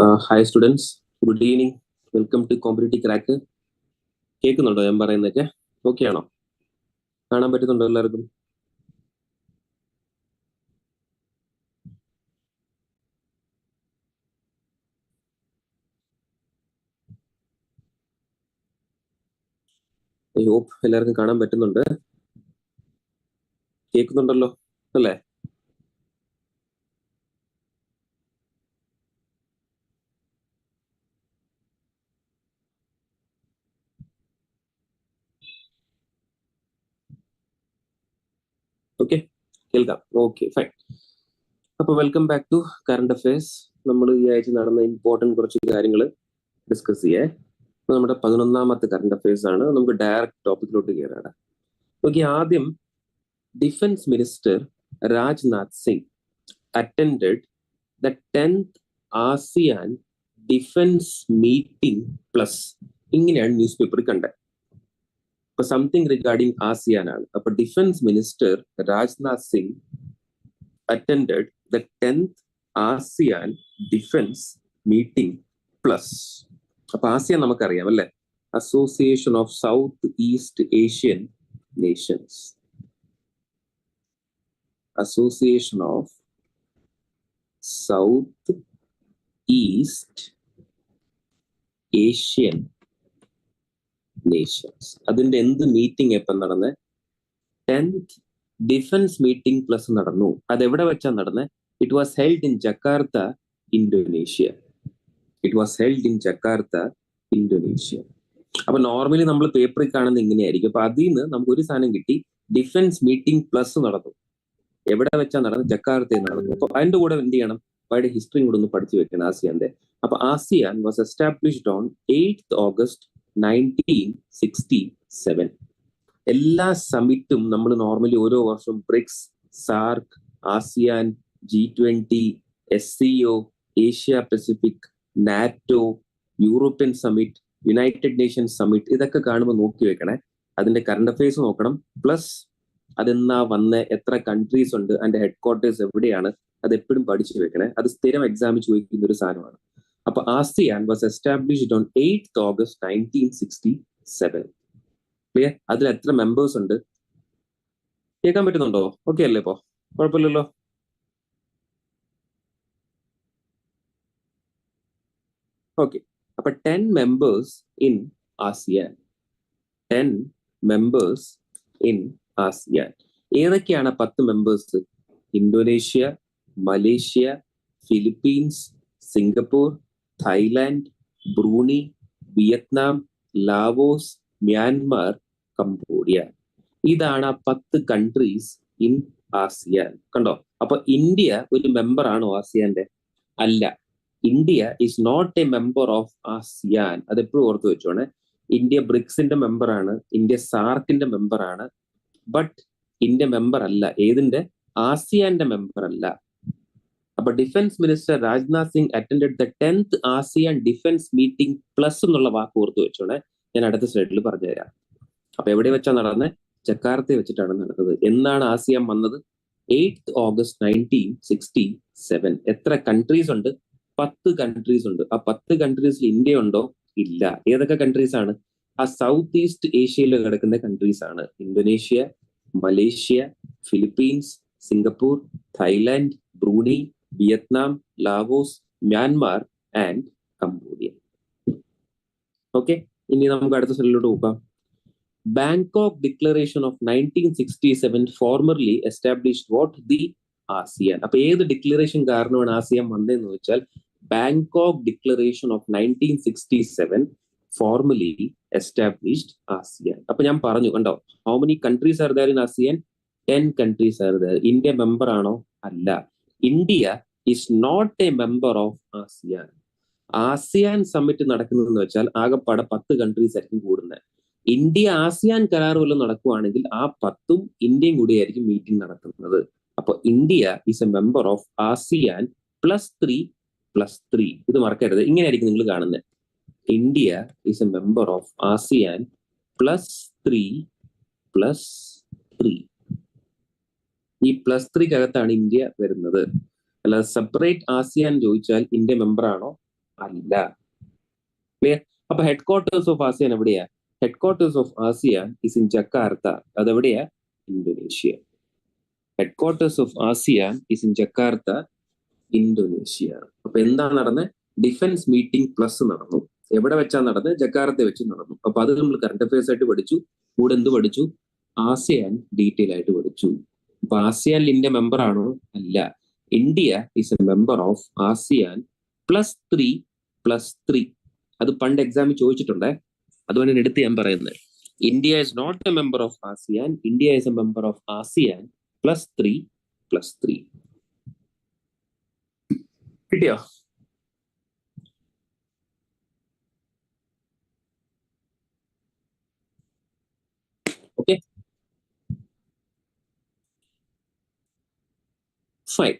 Hi students, good evening. Welcome to Competitive Crack. കേൾക്കുന്നുണ്ടോ ഞാൻ പറയുന്നതൊക്കെ? ഓക്കെ ആണോ? കാണാൻ പറ്റുന്നുണ്ടോ എല്ലാവർക്കും? ഐ ഹോപ്പ് എല്ലാവർക്കും കാണാൻ പറ്റുന്നുണ്ട്. കേൾക്കുന്നുണ്ടല്ലോ അല്ലേ? ഓക്കെ, കേൾക്കാം. Okay, fine. അപ്പോൾ welcome back to current affairs. നമ്മൾ ഈ ആഴ്ച നടന്ന ഇമ്പോർട്ടൻറ്റ് കുറച്ച് കാര്യങ്ങൾ ഡിസ്കസ് ചെയ്യേ. നമ്മുടെ 11ാമത്തെ കറണ്ട് അഫയേഴ്സ് ആണ്. നമുക്ക് ഡയറക്റ്റ് ടോപ്പിക്കിലോട്ട് കയറാണ്. ഓക്കെ, ആദ്യം defence minister Rajnath Singh attended the 10th ASEAN Defense Meeting Plus. ഇങ്ങനെയാണ് ന്യൂസ് പേപ്പർ കണ്ടത്. അപ്പൊ സംതിങ് റിഗാർഡിംഗ് ആസിയാൻ ആണ്. അപ്പൊ defence minister Rajnath Singh attended the 10th ASEAN Defense Meeting Plus. അപ്പൊ ആസിയാൻ നമുക്കറിയാം അല്ലെ, association of south east Asian Nations. Association of south east Asian Nations. അതിന്റെ എന്ത് മീറ്റിംഗ് എപ്പം നടന്ന്? 10th ഡിഫൻസ് മീറ്റിംഗ് പ്ലസ് നടന്നു. അതെവിടെ വെച്ചാ നടന്നത്? It was held in Jakarta, Indonesia. It was held in Jakarta, Indonesia. അപ്പൊ നോർമലി നമ്മൾ പേപ്പറിൽ കാണുന്ന ഇങ്ങനെയായിരിക്കും. അപ്പൊ അതിൽ നിന്ന് നമുക്ക് ഒരു സാധനം കിട്ടി, ഡിഫൻസ് മീറ്റിംഗ് പ്ലസ് നടന്നു. എവിടെ വെച്ചാ നടന്നു? ജക്കാർത്തയിൽ നടന്നു. അപ്പൊ അതിന്റെ കൂടെ എന്ത് ചെയ്യണം? അവരുടെ ഹിസ്റ്ററിയും കൂടെ ഒന്ന് പഠിച്ചു വെക്കണം ആസിയാന്റെ. അപ്പൊ ASEAN was established on 8th August 1967. എല്ലാ സമിറ്റും നമ്മൾ നോർമലി ഓരോ വർഷവും BRICS, SAARC, ASEAN, G20, SCO, Asia Pacific, NATO, European summit, United Nations summit, ഇതൊക്കെ കാണുമ്പോൾ നോക്കി വെക്കണേ. അതിന്റെ കറണ്ട് അഫയേഴ്സ് നോക്കണം. പ്ലസ് അതെന്നാ വന്ന, എത്ര കൺട്രീസ് ഉണ്ട്, അതിന്റെ ഹെഡ് ക്വാർട്ടേഴ്സ് എവിടെയാണ്, അത് എപ്പോഴും പഠിച്ചു വെക്കണേ. അത് സ്ഥിരം എക്സാമിൽ ചോദിക്കുന്ന ഒരു സാധനമാണ്. അപ്പൊ ASEAN was established on 8th August 1967. Clear? അതിൽ എത്ര മെമ്പേഴ്സ് ഉണ്ട്? കേൾക്കാൻ പറ്റുന്നുണ്ടോ? ഓക്കെ അല്ലേ? ഇപ്പോ കുഴപ്പമില്ലല്ലോ. ഓക്കെ, അപ്പൊ 10 members in ASEAN. 10 members in ASEAN. ഏതൊക്കെയാണ് 10 members? Indonesia, Malaysia, Philippines, Singapore, Thailand, Brunei, Vietnam, Laos, Myanmar, Cambodia. ഇതാണ് 10 കൺട്രീസ് ഇൻ ആസിയാൻ. കണ്ടോ? അപ്പൊ ഇന്ത്യ ഒരു മെമ്പർ ആണോ ആസിയാന്റെ? അല്ല. India is not a member of ASEAN. അതെപ്പോഴും ഓർത്ത് വെച്ചോണേ. ഇന്ത്യ ബ്രിക്സിന്റെ മെമ്പർ ആണ്, ഇന്ത്യ സാർക്കിന്റെ മെമ്പർ ആണ്. ബട്ട് ഇന്ത്യ മെമ്പർ അല്ല. ഏതിന്റെ? ആസിയാന്റെ മെമ്പർ അല്ല. അപ്പൊ defence minister Rajnath Singh attended the 10th ASEAN defence meeting plus എന്നുള്ള വാക്ക് ഓർത്ത് വെച്ചോണേ. ഞാൻ അടുത്ത സ്ലൈഡിൽ പറഞ്ഞുതരാം. അപ്പൊ എവിടെ വെച്ചാ നടന്നത്? ജക്കാർത്തയിൽ വെച്ചിട്ടാണ് നടന്നത്. എന്നാണ് ആസിയാൻ വന്നത്? 8th August 1967. എത്ര കൺട്രീസ് ഉണ്ട്? 10 കൺട്രീസ് ഉണ്ട്. ആ 10 കൺട്രീസിൽ ഇന്ത്യ ഉണ്ടോ? ഇല്ല. ഏതൊക്കെ കൺട്രീസ് ആണ്? ആ സൗത്ത് ഈസ്റ്റ് ഏഷ്യയിൽ കിടക്കുന്ന കൺട്രീസ് ആണ്. Indonesia, Malaysia, Philippines, Singapore, Thailand, Brunei, Vietnam, Laos, Myanmar and Cambodia. Okay, ഇനി നമുക്ക് അടുത്ത സ്ലൈഡിലോട്ട് പോകാം. Bangkok declaration of 1967 formerly established what? The ASEAN. അപ്പൊ ഏത് ഡിക്ലറേഷൻ കാരണമാണ് ആസിയാൻ വന്നതെന്ന് വെച്ചാൽ Bangkok declaration of 1967 formally established ASEAN. അപ്പൊ ഞാൻ പറഞ്ഞു, കണ്ടോ, how many countries are there in ASEAN? 10 countries are there. India member ആണോ? അല്ല. India is not a member of ASEAN. ASEAN summit നടക്കുന്നതെന്ന് വെച്ചാൽ ആകെപ്പാടെ 10 കൺട്രീസ് ആയിരിക്കും കൂടുന്നത്. ഇന്ത്യ ആസിയാൻ കരാർ വല്ലതും നടക്കുവാണെങ്കിൽ ആ 10ഉം ഇന്ത്യയും കൂടിയായിരിക്കും മീറ്റിംഗ് നടത്തുന്നത്. അപ്പൊ India is a member of ASEAN +3+3. ഇത് മറക്കരുത്. ഇങ്ങനെയായിരിക്കും നിങ്ങൾ കാണുന്നത്. India is a member of ASEAN +3+3. ഈ +3 ഇന്ത്യ വരുന്നത്. അല്ലാതെ സെപ്പറേറ്റ് ആസിയാൻ ചോദിച്ചാൽ ഇന്ത്യ മെമ്പർ ആണോ? അല്ല. ക്ലിയർ? അപ്പൊ ഹെഡ് ക്വാർട്ടേഴ്സ് ഓഫ് ആസിയാൻ എവിടെയാ? Headquarters of ASEAN is in Jakarta. അതെവിടെയാ? Indonesia. Headquarters of ASEAN is in Jakarta, Indonesia. അപ്പൊ എന്താ നടന്നത്? ഡിഫൻസ് മീറ്റിംഗ് പ്ലസ് നടന്നു. എവിടെ വെച്ചാ നടന്നത്? ജക്കാർത്ത വെച്ച് നടന്നു. അപ്പൊ അത് നമ്മൾ കറണ്ട് അഫയേഴ്സ് ആയിട്ട് പഠിച്ചു. കൂടെ എന്ത് പഠിച്ചു? ആസിയാൻ ഡീറ്റെയിൽ ആയിട്ട് പഠിച്ചു. അപ്പൊ ആസിയാനിൽ ഇന്ത്യ മെമ്പർ ആണോ? അല്ല. India is a member of ASEAN +3+3. അത് പണ്ട് എക്സാമിൽ ചോദിച്ചിട്ടുണ്ടേ, അതുകൊണ്ട് എടുത്ത് ഞാൻ പറയുന്നത്. India is not a member of ASEAN, India is a member of ASEAN +3+3. കിട്ടിയോ? Okay, fine.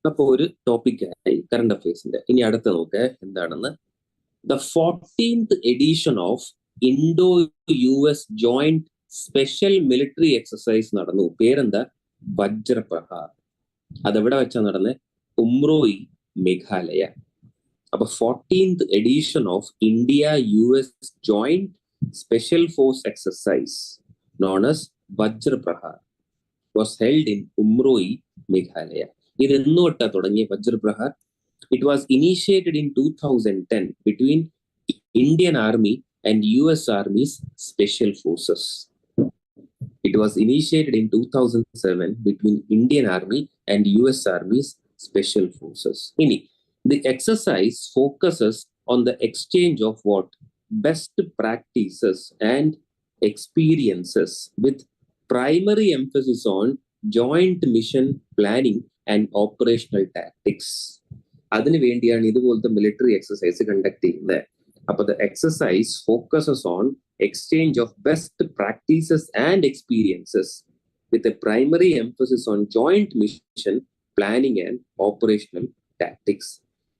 അപ്പൊ ഒരു ടോപ്പിക്കായി കറണ്ട് അഫയേഴ്സിന്റെ. ഇനി അടുത്ത നോക്ക് എന്താണെന്ന്. The 14th edition of Indo US joint special military exercise നടന്നു. പേരെന്താ? വജ്രപ്രഹാർ. അതെവിടെ വെച്ചാ നടന്നത്? ഉംറോയി, മേഘാലയ. അപ്പൊ 14th edition of India US joint special force exercise known as Vajraprahar was held in Umroi, Meghalaya. ഇത് എന്ന് തൊട്ടാ തുടങ്ങിയ Vajraprahar? It was initiated in 2010 between Indian Army and US Army's Special Forces. It was initiated in 2007 between Indian Army and US Army's Special Forces. The exercise focuses on the exchange of what? Best practices and experiences with primary emphasis on joint mission planning and operational tactics. അതിനു വേണ്ടിയാണ് ഇതുപോലത്തെ military exercise conduct ചെയ്യുന്നത്. അപ്പൊ the exercise focuses on exchange of best practices and experiences with a primary emphasis on joint mission planning and operational tactics.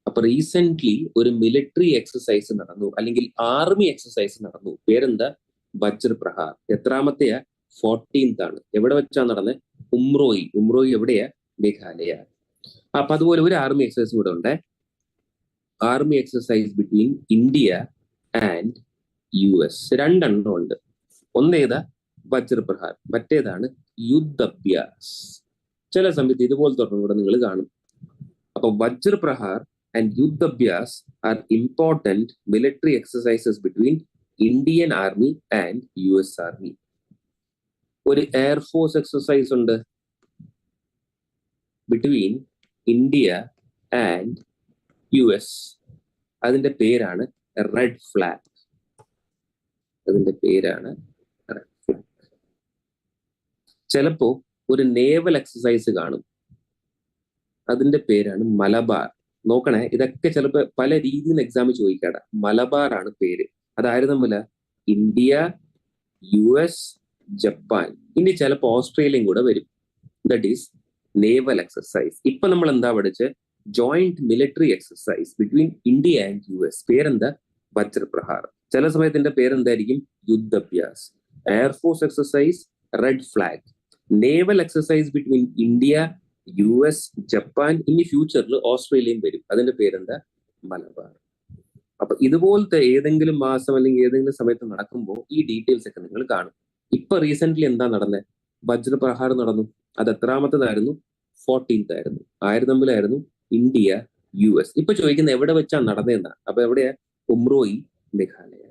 അപ്പൊ recent ഒരു military exercise നടന്നു, അല്ലെങ്കിൽ army exercise നടന്നു. പേരെന്താ? വജ്രപ്രഹാർ. എത്രാമത്തെയാ? 14th ആണ്. എവിടെ വെച്ചാ നടന്നത്? ഉംറോയി. ഉംറോയി എവിടെയാ? മേഘാലയ. അപ്പൊ അതുപോലെ ഒരു ആർമി എക്സസൈസ് കൂടെ ഉണ്ട്. Army exercise between India and US. രണ്ടെണ്ണം ഉണ്ട്. ഒന്നേതാ? വജ്രപ്രഹാർ. മറ്റേതാണ് യുദ്ധഭ്യാസ്. ചില സമയത്ത് ഇതുപോലത്തെ കൂടെ നിങ്ങൾ കാണും. അപ്പൊ Vajraprahar and Yudhabhyas are important military exercises between Indian army and US army. ഒരു എയർഫോഴ്സ് എക്സസൈസ് ഉണ്ട് ബിറ്റ്വീൻ ഇന്ത്യ ആൻഡ് US. അതിന്റെ പേരാണ് റെഡ് ഫ്ലാഗ്. അതിന്റെ പേരാണ് റെഡ് ഫ്ലാഗ്. ചിലപ്പോ ഒരു നേവൽ എക്സസൈസ് കാണും, അതിന്റെ പേരാണ് മലബാർ. നോക്കണേ, ഇതൊക്കെ ചിലപ്പോ പല രീതിയിൽ എക്സാമിൽ ചോദിക്കാട. മലബാർ ആണ് പേര്. അതായിരുന്നു തമ്മില? India, US, Japan. ഇനി ചിലപ്പോ ഓസ്ട്രേലിയയും കൂടെ വരും. That is naval exercise. ഇപ്പൊ നമ്മൾ എന്താ പഠിച്ച്? Joint military exercise between India and US. പേരെന്താ? വജ്രപ്രഹാർ. ചില സമയത്തിന്റെ പേരെന്തായിരിക്കും? Yudhabhyas. Air force exercise red flag. Naval exercise between India, US, Japan. ഇനി ഫ്യൂച്ചറിൽ ഓസ്ട്രേലിയയും വരും. അതിന്റെ പേരെന്താ? മലബാർ. അപ്പൊ ഇതുപോലത്തെ ഏതെങ്കിലും മാസം അല്ലെങ്കിൽ ഏതെങ്കിലും സമയത്ത് നടക്കുമ്പോൾ ഈ ഡീറ്റെയിൽസ് ഒക്കെ നിങ്ങൾ കാണും. ഇപ്പൊ റീസെന്റ് എന്താ നടന്നത്? വജ്രപ്രഹാർ നടന്നു. അത് എത്രാമത്തേതായിരുന്നു? 14th ആയിരുന്നു. ആയിരം തമ്മിലായിരുന്നു? India, US. ഇപ്പൊ ചോദിക്കുന്നത് എവിടെ വെച്ചാ നടന്നതെന്നാ. അപ്പൊ എവിടെയാ? ഉംറോയി, മേഘാലയ.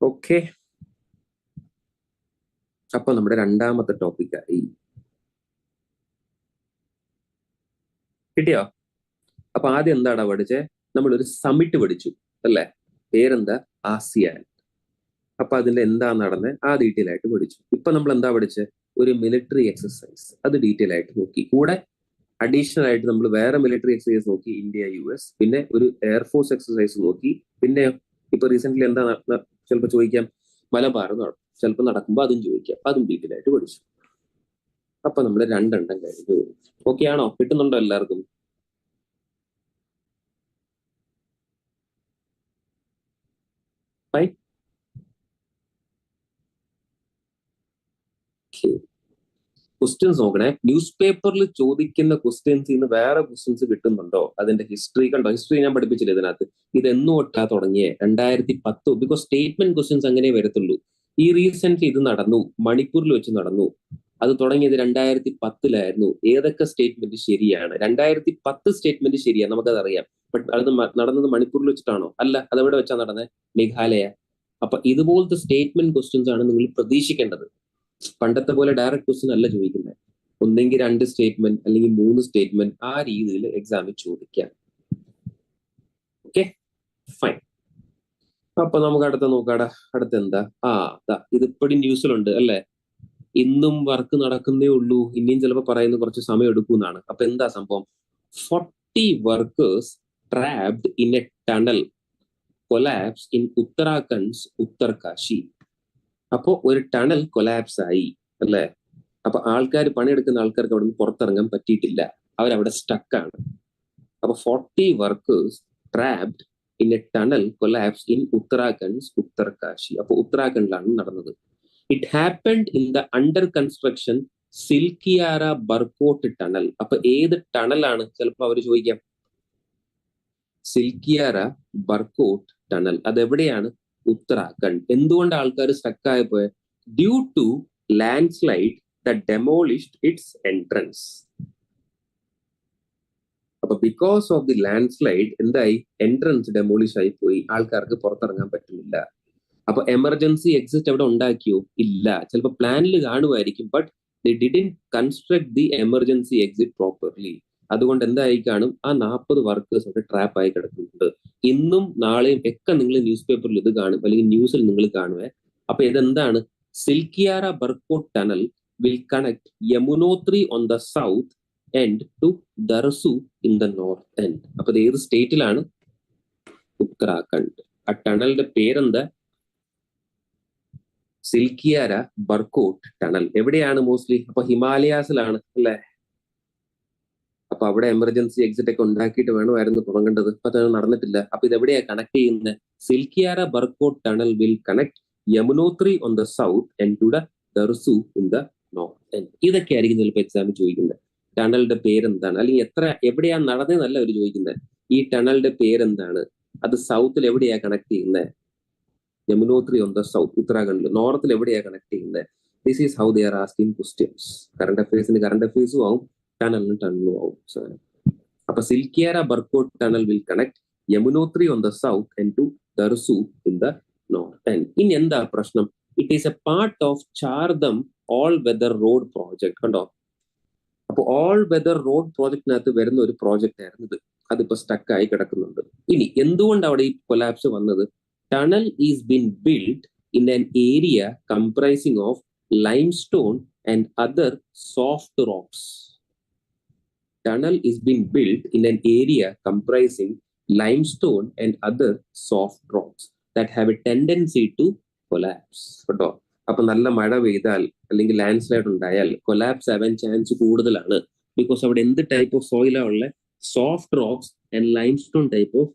ഓക്കെ, അപ്പൊ നമ്മുടെ രണ്ടാമത്തെ ടോപ്പിക്കായി. കിട്ടിയോ? അപ്പൊ ആദ്യം എന്താടാ പഠിച്ചേ? നമ്മളൊരു സമിറ്റ് പഠിച്ചു അല്ലെ? പേരെന്താ? ആസിയാൻ. അപ്പൊ അതിന്റെ എന്താ നടന്നത് ആ ഡീറ്റെയിൽ ആയിട്ട് പഠിച്ചു. ഇപ്പൊ നമ്മൾ എന്താ പഠിച്ചത്? ഒരു മിലിറ്ററി എക്സസൈസ്. അത് ഡീറ്റെയിൽ ആയിട്ട് നോക്കി. കൂടെ അഡീഷണൽ ആയിട്ട് നമ്മൾ വേറെ മിലിറ്ററി എക്സസൈസ് നോക്കി, ഇന്ത്യ, US. പിന്നെ ഒരു എയർഫോഴ്സ് എക്സസൈസ് നോക്കി. പിന്നെ ഇപ്പൊ റീസെന്റ് എന്താ ചിലപ്പോൾ ചോദിക്കാം, മലബാർ നടക്കും. ചിലപ്പോൾ നടക്കുമ്പോൾ അതും ചോദിക്കാം. അതും ഡീറ്റെയിൽ ആയിട്ട് പഠിച്ചു. അപ്പൊ നമ്മൾ രണ്ടെണ്ണം കഴിഞ്ഞു. ഓക്കെ ആണോ? കിട്ടുന്നുണ്ടോ എല്ലാവർക്കും? ക്വസ്റ്റ്യൻസ് നോക്കണേ. ന്യൂസ് പേപ്പറിൽ ചോദിക്കുന്ന ക്വസ്റ്റ്യൻസ് ഇന്ന് വേറെ ക്വസ്റ്റ്യൻസ് കിട്ടുന്നുണ്ടോ? അതിന്റെ ഹിസ്റ്ററി കണ്ടോ? ഹിസ്റ്ററി ഞാൻ പഠിപ്പിച്ചില്ല ഇതിനകത്ത്. ഇത് എന്ന് തൊട്ടാ തുടങ്ങിയേ? 2010. ബിക്കോസ് സ്റ്റേറ്റ്മെന്റ് ക്വസ്റ്റ്യൻസ് അങ്ങനെ വരത്തുള്ളൂ. ഈ റീസെന്റ് ഇത് നടന്നു, മണിപ്പൂരിൽ വെച്ച് നടന്നു. അത് തുടങ്ങിയത് 2010 ഏതൊക്കെ സ്റ്റേറ്റ്മെന്റ് ശരിയാണ്? 2010 സ്റ്റേറ്റ്മെന്റ് ശരിയാണ്, നമുക്കത് അറിയാം. ബട്ട് അത് നടന്നത് മണിപ്പൂരിൽ വെച്ചിട്ടാണോ? അല്ല. അതെവിടെ വെച്ചാ നടന്നത്? മേഘാലയ. അപ്പൊ ഇതുപോലത്തെ സ്റ്റേറ്റ്മെന്റ് ക്വസ്റ്റ്യൻസ് ആണ് നിങ്ങൾ പ്രതീക്ഷിക്കേണ്ടത്. പണ്ടത്തെ പോലെ ഡയറക്റ്റ് ക്വസ്റ്റ്യൻ അല്ല ചോദിക്കുന്നത്. ഒന്നെങ്കിൽ 2 സ്റ്റേറ്റ്മെന്റ് അല്ലെങ്കിൽ 3 സ്റ്റേറ്റ്മെന്റ്, ആ രീതിയിൽ എക്സാമിൽ ചോദിക്കാം. Okay, fine. അപ്പൊ നമുക്ക് അടുത്ത നോക്കാടാ. അടുത്ത എന്താ? ഇതിപ്പോഴും ന്യൂസിലുണ്ട് അല്ലെ? ഇന്നും വർക്ക് നടക്കുന്നേ ഉള്ളൂ, ഇനിയും ചിലപ്പോൾ പറയുന്നത് കുറച്ച് സമയം എടുക്കുമെന്നാണ്. അപ്പൊ എന്താ സംഭവം? 40 workers trapped in a tunnel collapse in Uttarakhand Uttarkashi. അപ്പോ ഒരു ടണൽ കൊലാപ്സ് ആയി അല്ലെ? അപ്പൊ പണിയെടുക്കുന്ന ആൾക്കാർക്ക് അവിടെ നിന്ന് പുറത്തിറങ്ങാൻ പറ്റിയിട്ടില്ല, അവരവിടെ സ്റ്റക്കാണ്. അപ്പൊ 40 workers trapped in a tunnel collapse in Uttarakhand Uttarkashi. അപ്പൊ ഉത്തരാഖണ്ഡിലാണ് നടന്നത്. It happened in the under construction Silkyara Barkot tunnel. അപ്പൊ ഏത് ടണലാണ്? ചിലപ്പോൾ അവർ ചോദിക്കാം. സിൽക്കിയാര ബർക്കോട്ട് ടണൽ അതെവിടെയാണ്? ഉത്തരാഖണ്ഡ്. എന്തുകൊണ്ട് ആൾക്കാർ സ്റ്റക്കായി പോയത്? Due to landslide that demolished its entrance. അപ്പൊ because of the landslide എന്തായി? എൻട്രൻസ് ഡെമോളിഷ് ആയി പോയി, ആൾക്കാർക്ക് പുറത്തിറങ്ങാൻ പറ്റുന്നില്ല. അപ്പൊ എമർജൻസി എക്സിറ്റ് അവിടെ ഉണ്ടാക്കിയോ? ഇല്ല. ചിലപ്പോൾ പ്ലാനിൽ കാണുമായിരിക്കും, but they didn't construct the emergency exit properly. അതുകൊണ്ട് എന്തായി കാണും? ആ 40 വർക്കേഴ്സ് ഒക്കെ ട്രാപ്പ് ആയി കിടക്കുന്നുണ്ട്. ഇന്നും നാളെയും ഒക്കെ നിങ്ങൾ ന്യൂസ് പേപ്പറിൽ ഇത് കാണും, അല്ലെങ്കിൽ ന്യൂസിൽ നിങ്ങൾ കാണുവേ. അപ്പൊ ഇതെന്താണ്? Silkyara Barkot tunnel will connect Yamunotri on the south end to Dharasu in the north end. അപ്പൊ ഇത് ഏത് സ്റ്റേറ്റിലാണ്? ഉത്തരാഖണ്ഡ്. ആ ടണലിന്റെ പേരെന്താ? സിൽക്കിയാര ബർക്കോട്ട് ടണൽ. എവിടെയാണ്? മോസ്റ്റ്ലി അപ്പൊ ഹിമാലയാസിലാണ് അല്ലെ? അപ്പൊ അവിടെ എമർജൻസി എക്സിറ്റ് ഒക്കെ ഉണ്ടാക്കിയിട്ട് വേണമായിരുന്നു തുടങ്ങേണ്ടത്. അപ്പൊ അത് നടന്നിട്ടില്ല. അപ്പൊ ഇതെവിടെയാ കണക്ട് ചെയ്യുന്നത്? Silkyara Barkot tunnel will connect Yamunotri on the south and to the Dharasu in the north end. ഇതൊക്കെ ആയിരിക്കും ചിലപ്പോൾ എക്സാമിൽ ചോദിക്കുന്നത്. ടണലിന്റെ പേരെന്താണ്? അല്ലെങ്കിൽ എവിടെയാ നടന്നതെന്നല്ല അവർ ചോദിക്കുന്നത്. ഈ ടണലിന്റെ പേരെന്താണ്? അത് സൗത്തിൽ എവിടെയാ കണക്ട് ചെയ്യുന്നത്? യമുനോത്രി ഓൺ ദ സൗത്ത്, ഉത്തരാഖണ്ഡിൽ. നോർത്തിൽ എവിടെയാ കണക്ട് ചെയ്യുന്നത്? This is how they are asking questions. Current അഫയേഴ്സിന് കറണ്ട് അഫയേഴ്സും ആവും, ടണലിനും ആവും. അപ്പൊ Silkyara Barkot tunnel will connect Yamunotri on the south and to Dharasu in the north end. ഇനി എന്താ പ്രശ്നം? It is a part of Chardham all weather road project. കണ്ടോ? അപ്പൊ ഓൾ വെദർ റോഡ് പ്രോജക്റ്റിനകത്ത് വരുന്ന ഒരു പ്രോജക്റ്റ് ആയിരുന്നു ഇത്. അതിപ്പോ സ്റ്റക്കായി കിടക്കുന്നുണ്ട്. ഇനി എന്തുകൊണ്ട് അവിടെ ഈ കൊലാപ്സ് വന്നത്? Tunnel is being built in an area comprising of limestone and other soft rocks. Tunnel is being built in an area comprising limestone and other soft rocks that have a tendency to collapse. കേട്ടോ? അപ്പൊ നല്ല മഴ പെയ്താൽ അല്ലെങ്കിൽ landslide ഉണ്ടായാൽ collapse ആവാൻ chance കൂടുതലാണ്. Because അവിടെ എന്ത് ടൈപ്പ് ഓഫ് സോയിലാ ഉള്ളത്? Soft rocks and limestone type of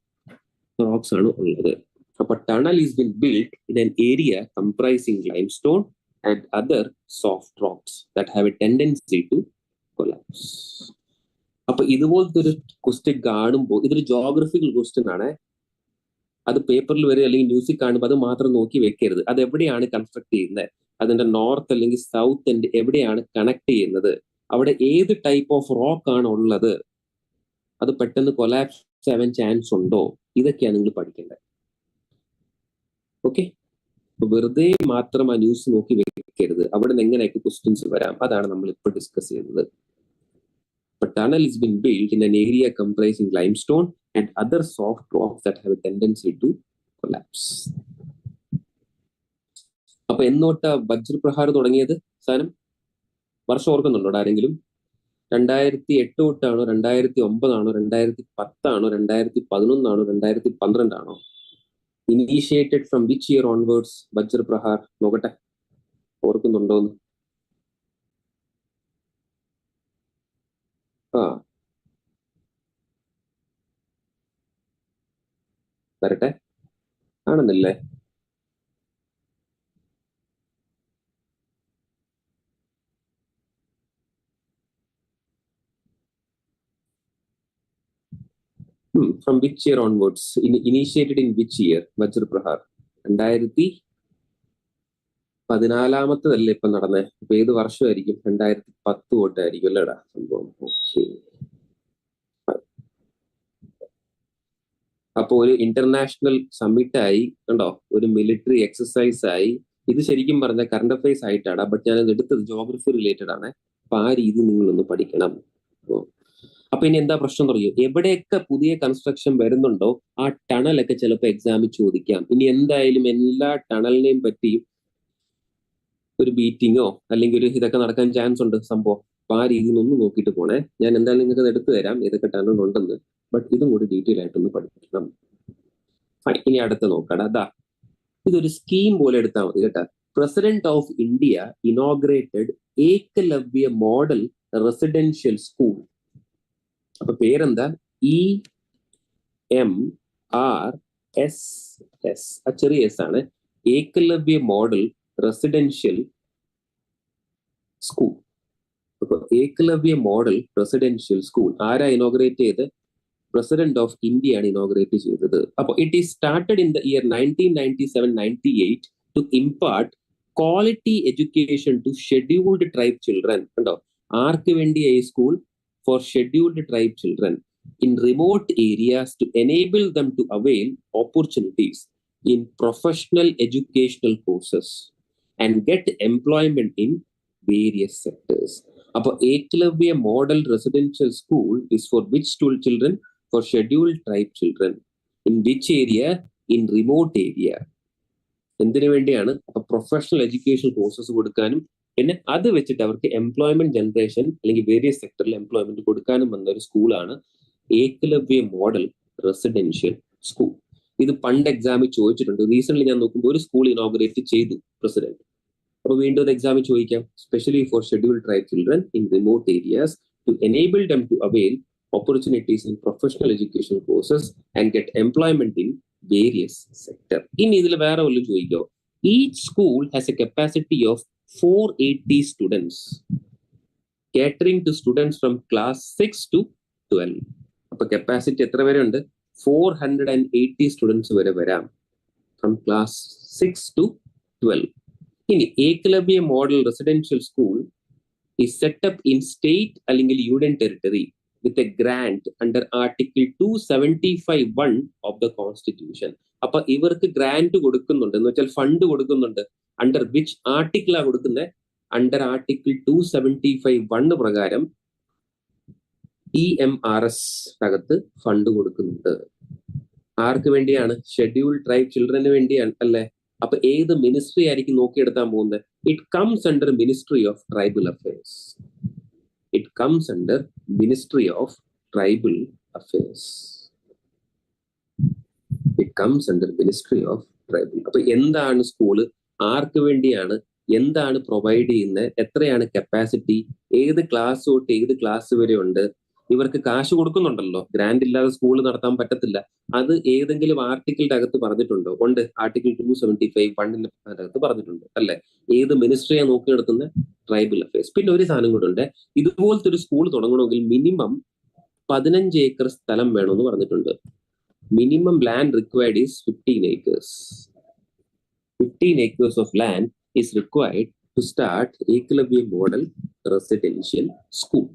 rocks ആണ് ഉള്ളത്. അപ്പൊ tunnel is been build in an area comprising limestone and other soft rocks that have a tendency to collapse. അപ്പൊ ഇതുപോലത്തെ ഒരു ക്വസ്റ്റ്യൻ കാണുമ്പോൾ, ഇതൊരു ജോഗ്രഫിക്കൽ ക്വസ്റ്റ്യൻ ആണ്. അത് പേപ്പറിൽ വരെ അല്ലെങ്കിൽ ന്യൂസിൽ കാണുമ്പോൾ അത് മാത്രം നോക്കി വെക്കരുത്. അത് എവിടെയാണ് കൺസ്ട്രക്ട് ചെയ്യുന്നത്? അതിന്റെ നോർത്ത് അല്ലെങ്കിൽ സൗത്ത് എൻഡ് എവിടെയാണ് കണക്ട് ചെയ്യുന്നത്? അവിടെ ഏത് ടൈപ്പ് ഓഫ് റോക്ക് ആണ് ഉള്ളത്? അത് പെട്ടെന്ന് കൊലാപ്സ് ആവാൻ ചാൻസ് ഉണ്ടോ? ഇതൊക്കെയാണ് നിങ്ങൾ പഠിക്കേണ്ടത്. ഓക്കെ, വെറുതെ മാത്രം ആ ന്യൂസ് നോക്കി വെക്കരുത്. അവിടെ നിന്ന് എങ്ങനെയൊക്കെ ക്വസ്റ്റ്യൻസ് വരാം, അതാണ് നമ്മൾ ഇപ്പോൾ ഡിസ്കസ് ചെയ്യുന്നത്. Tunnel is being built in an area comprising limestone and other soft rocks that have a tendency to collapse. അപ്പൊ എന്നോട്ടാ വജ്രപ്രഹാർ തുടങ്ങിയത് സാധനം? വർഷം ഓർക്കുന്നുണ്ടോ ആരെങ്കിലും? 2008 തൊട്ടാണോ? 2009 ആണോ? 2010 ആണോ? 2011 ആണോ? 2012 ആണോ? Initiated from which year onwards Vajraprahar? നോക്കട്ടെ, ഓർക്കുന്നുണ്ടോന്ന്. വരട്ടെ, ആണെന്നല്ലേ? From which year onwards? Initiated in which year? Vajraprahar. 2014 ഇപ്പൊ നടന്നേ. അപ്പൊ ഏത് വർഷമായിരിക്കും? 2010 തൊട്ടായിരിക്കും അല്ലേടാ സംഭവം. ഓക്കെ. അപ്പൊ ഒരു ഇന്റർനാഷണൽ സമ്മിറ്റ് ആയി കണ്ടോ, ഒരു മിലിറ്ററി എക്സസൈസ് ആയി. ഇത് ശരിക്കും പറഞ്ഞ കറണ്ട് അഫയേഴ്സ് ആയിട്ടാണ്, ബട്ട് ഞാനത് എടുത്തത് ജോഗ്രഫി റിലേറ്റഡ് ആണ്. അപ്പൊ ആ രീതി നിങ്ങളൊന്ന് പഠിക്കണം. അപ്പൊ ഇനി എന്താ പ്രശ്നം പറയൂ, എവിടെയൊക്കെ പുതിയ കൺസ്ട്രക്ഷൻ വരുന്നുണ്ടോ ആ ടണലൊക്കെ ചിലപ്പോൾ എക്സാമിൽ ചോദിക്കാം. ഇനി എന്തായാലും എല്ലാ ടണലിനെയും പറ്റി ഒരു മീറ്റിങ്ങോ അല്ലെങ്കിൽ ഒരു ഇതൊക്കെ നടക്കാൻ ചാൻസ് ഉണ്ട് സംഭവം. അപ്പൊ ആ രീതിയിൽ ഒന്ന് നോക്കിയിട്ട് പോണേ. ഞാൻ എന്തായാലും നിങ്ങൾക്ക് എടുത്തു തരാം ഏതൊക്കെ ടണൽ ഉണ്ടെന്ന്, ബട്ട് ഇതും കൂടി ഡീറ്റെയിൽ ആയിട്ടൊന്ന് പഠിക്കണം. ഇനി അടുത്ത് നോക്കണം. അതാ ഇതൊരു സ്കീം പോലെ എടുത്താൽ മതി കേട്ടാ. President of India inaugurated Eklavya model residential school. അപ്പൊ പേരെന്താ? EMRSS. ആ ചെറിയ എസ് ആണ്. Eklavya model residential school. അപ്പൊ ഏകലവ്യ മോഡൽ റെസിഡൻഷ്യൽ സ്കൂൾ ആരാ ഇനോഗ്രേറ്റ് ചെയ്ത്? പ്രസിഡന്റ് ഓഫ് ഇന്ത്യ ആണ് ഇനോഗ്രേറ്റ് ചെയ്തത്. അപ്പോൾ it is started in the year 1997-98 to impart quality education to scheduled tribe children. കണ്ടോ, ആർക്ക് വേണ്ടിയ ഈ school? For scheduled tribe children in remote areas to enable them to avail opportunities in professional educational courses and get employment in various sectors. അപ്പൊ Eklavya model residential school is for which school children? For scheduled tribe children. In which area? In remote area. എന്തിനു വേണ്ടിയാണ്? അപ്പൊ professional education courses കൊടുക്കാനും പിന്നെ അത് വെച്ചിട്ട് അവർക്ക് employment generation അല്ലെങ്കിൽ വേരിയസ് സെക്ടറിൽ എംപ്ലോയ്മെന്റ് കൊടുക്കാനും വന്ന ഒരു സ്കൂളാണ് ഏകലവ്യ മോഡൽ റെസിഡൻഷ്യൽ സ്കൂൾ. ഇത് പണ്ട് എക്സാമിൽ ചോദിച്ചിട്ടുണ്ട്. റീസെന്റ് ഞാൻ നോക്കുമ്പോൾ ഒരു സ്കൂൾ ഇനോഗ്രേറ്റ് ചെയ്തു പ്രസിഡന്റ്. അപ്പൊ വീണ്ടും അത് എക്സാമിൽ ചോദിക്കാം. Specially for scheduled tribe children in remote areas to enable them to avail opportunities in professional education courses and get employment in various sector. ഇനി ഇതിൽ വേറെ വല്ലതും ചോദിക്കോ? Each school has a capacity of 480 students catering to students from class 6 to 12. അപ്പൊ capacity എത്ര വരെ ഉണ്ട്? 480 students വരെ വരാം ഫ്രം ക്ലാസ് 6 to 12. ഇനി Eklavya model residential school is set up in state അല്ലെങ്കിൽ union territory with a grant under Article 275(1) of the Constitution. അപ്പൊ ഇവർക്ക് ഗ്രാന്റ് കൊടുക്കുന്നുണ്ട് എന്ന് വെച്ചാൽ ഫണ്ട് കൊടുക്കുന്നുണ്ട്. അണ്ടർ വിച്ച് ആർട്ടിക്കിൾ ആ കൊടുക്കുന്നത്? അണ്ടർ ആർട്ടിക്കിൾ 275(1) പ്രകാരം EMRS അകത്ത് ഫണ്ട് കൊടുക്കുന്നുണ്ട്. ആർക്ക് വേണ്ടിയാണ്? ഷെഡ്യൂൾഡ് ട്രൈബ് ചിൽഡ്രന് വേണ്ടിയാണ് അല്ലേ? അപ്പൊ ഏത് മിനിസ്ട്രി ആയിരിക്കും നോക്കിയെടുത്താൻ പോകുന്നത്? It comes under ministry of tribal affairs. It comes under Ministry of Tribal Affairs. It comes under Ministry of Tribal. അപ്പൊ എന്താണ് സ്കൂള്? ആർക്ക് വേണ്ടിയാണ്? എന്താണ് പ്രൊവൈഡ് ചെയ്യുന്നത്? എത്രയാണ് കപ്പാസിറ്റി? ഏത് ക്ലാസ് തൊട്ട് ഏത് ക്ലാസ് വരെ ഉണ്ട്? ഇവർക്ക് കാശ് കൊടുക്കുന്നുണ്ടല്ലോ. ഗ്രാന്റ് ഇല്ലാതെ സ്കൂൾ നടത്താൻ പറ്റത്തില്ല. അത് ഏതെങ്കിലും ആർട്ടിക്കിളിന്റെ അകത്ത് പറഞ്ഞിട്ടുണ്ടോ? ഉണ്ട്. ആർട്ടിക്കിൾ 275(1) അകത്ത് പറഞ്ഞിട്ടുണ്ട് അല്ലെ? ഏത് മിനിസ്ട്രിയാണ് നോക്കി നടത്തുന്നത്? Tribal affairs. പിന്നെ ഒരു സാധനം കൂടെ ഉണ്ട്. ഇതുപോലത്തെ ഒരു സ്കൂൾ തുടങ്ങണമെങ്കിൽ മിനിമം 15 ഏക്കർ സ്ഥലം വേണമെന്ന് പറഞ്ഞിട്ടുണ്ട്. Minimum land required is 15 acres. 15 acres of land is required to start Eklavya model residential school.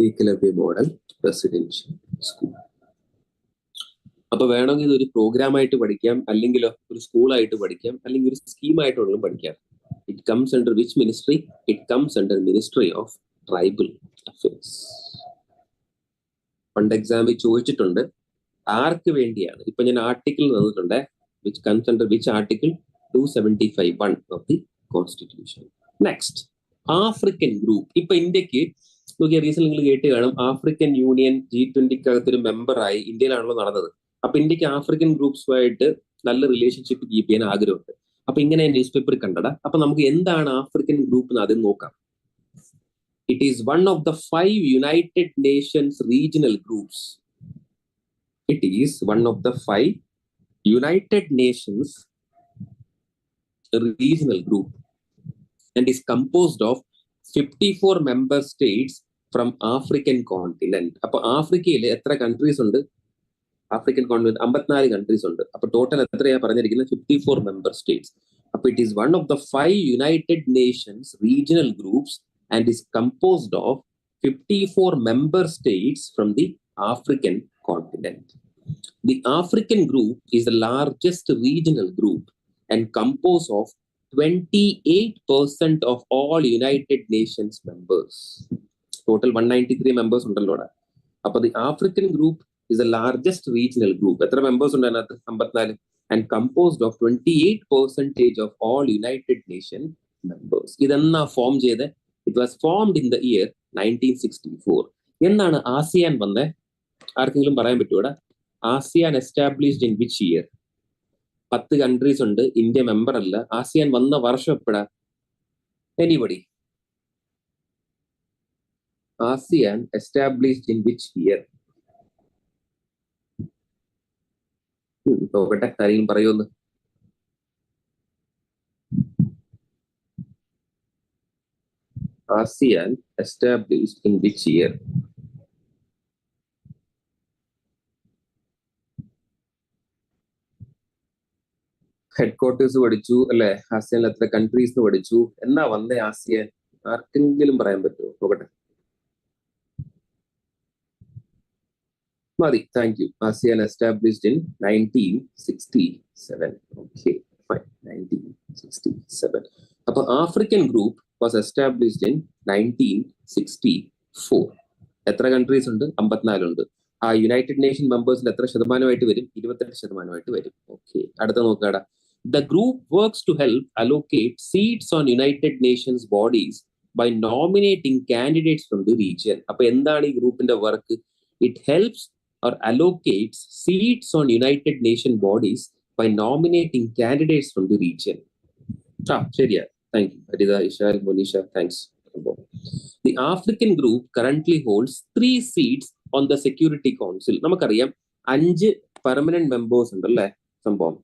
Eklavya model residential school. അപ്പൊ വേണമെങ്കിൽ ഇതൊരു പ്രോഗ്രാം ആയിട്ട് പഠിക്കാം, അല്ലെങ്കിൽ ഒരു സ്കൂളായിട്ട് പഠിക്കാം, അല്ലെങ്കിൽ ഒരു സ്കീമായിട്ടുള്ള പഠിക്കാം. It comes under which ministry? It comes under ministry of tribal affairs. പണ്ട് എക്സാമിൽ ചോദിച്ചിട്ടുണ്ട് ആർക്ക് വേണ്ടിയാണ്. ഇപ്പൊ ഞാൻ ആർട്ടിക്കിൾ തന്നിട്ടുണ്ട്. Which comes under which article? 275(1) of the constitution. Next, African group. ഇപ്പൊ ഇന്ത്യക്ക് നോക്കിയ റീസൺ നിങ്ങൾ കേട്ട് കാണും. ആഫ്രിക്കൻ യൂണിയൻ G20 മെമ്പറായി ഇന്ത്യയിലാണല്ലോ നടന്നത്. അപ്പൊ ഇന്ത്യക്ക് ആഫ്രിക്കൻ ഗ്രൂപ്പ്സുമായിട്ട് നല്ല റിലേഷൻഷിപ്പ് കീപ്പ് ചെയ്യാൻ ആഗ്രഹമുണ്ട്. അപ്പൊ ഇങ്ങനെ ന്യൂസ് പേപ്പർ കണ്ടടാ. അപ്പൊ നമുക്ക് എന്താണ് ആഫ്രിക്കൻ ഗ്രൂപ്പ് എന്ന് ആദ്യം നോക്കാം. It is one of the 5 United Nations regional groups. It is one of the 5 United Nations regional group. and is composed of 54 member states from African continent. അപ്പോൾ ആഫ്രിക്കയിൽ എത്ര countries ഉണ്ട്? ആഫ്രിക്കൻ കോണ്ടിനെന്റ് 54 കൺട്രീസ് ഉണ്ട്. അപ്പൊ total എത്രയാ പറഞ്ഞിരിക്കുന്നത്? 54 member States. അപ്പൊ it is one of the 5 United Nations regional groups and is composed of 54 member states from the African continent. The African group is the largest regional group and composed of 28% of all United Nations members. Total 193 members ഉണ്ടല്ലോടാ. അപ്പൊ the African group is the largest regional group. എത്ര members ഉണ്ട് അതിനകത്ത്? 54. And composed of 28% of all United Nations members. ഇതെന്നാ form ചെയ്ത്? It was formed in the year 1964. എന്നാണ് ASEAN വന്നേ? ആർക്കെങ്കിലും പറയാൻ പറ്റൂടാ? ASEAN established in which year? 10 countries ഉണ്ട്, ഇന്ത്യ മെമ്പർ അല്ല. ആസിയാൻ വന്ന വർഷം എപ്പോഴാ? Anybody? ASEAN established in which year? നോക്കട്ടെ, ആരെങ്കിലും പറയുമെന്ന്. ASEAN established in which year? Headquarters പഠിച്ചു അല്ലെ? ആസിയാനിൽ എത്ര കൺട്രീസ് പഠിച്ചു. എന്നാ വന്നേ ആസിയാൻ? ആർക്കെങ്കിലും പറയാൻ പറ്റുമോ? നോക്കട്ടെ. മതി, thank you. ASEAN established in 1967. Okay, fine, 1967. അപ്പൊ African group was established in 1964. എത്ര കൺട്രീസ് ഉണ്ട്? 54 ഉണ്ട്. ആ യുണൈറ്റഡ് നേഷൻ മെമ്പേഴ്സിൽ എത്ര ശതമാനമായിട്ട് വരും? 28% വരും. ഓക്കെ, അടുത്ത നോക്കാടാ. The group works to help allocate seats on United Nations bodies by nominating candidates from the region. അപ്പൊ എന്താണ് ഈ ഗ്രൂപ്പിന്റെ work? It helps or allocates seats on United Nation bodies by nominating candidates from the region. ശരിയാ. Thank you. Harida, Ishal, Monisha, thanks. The African group currently holds 3 seats on the Security Council. നമുക്കറിയാം 5 permanent members ഉണ്ടല്ലേ സംഭവം.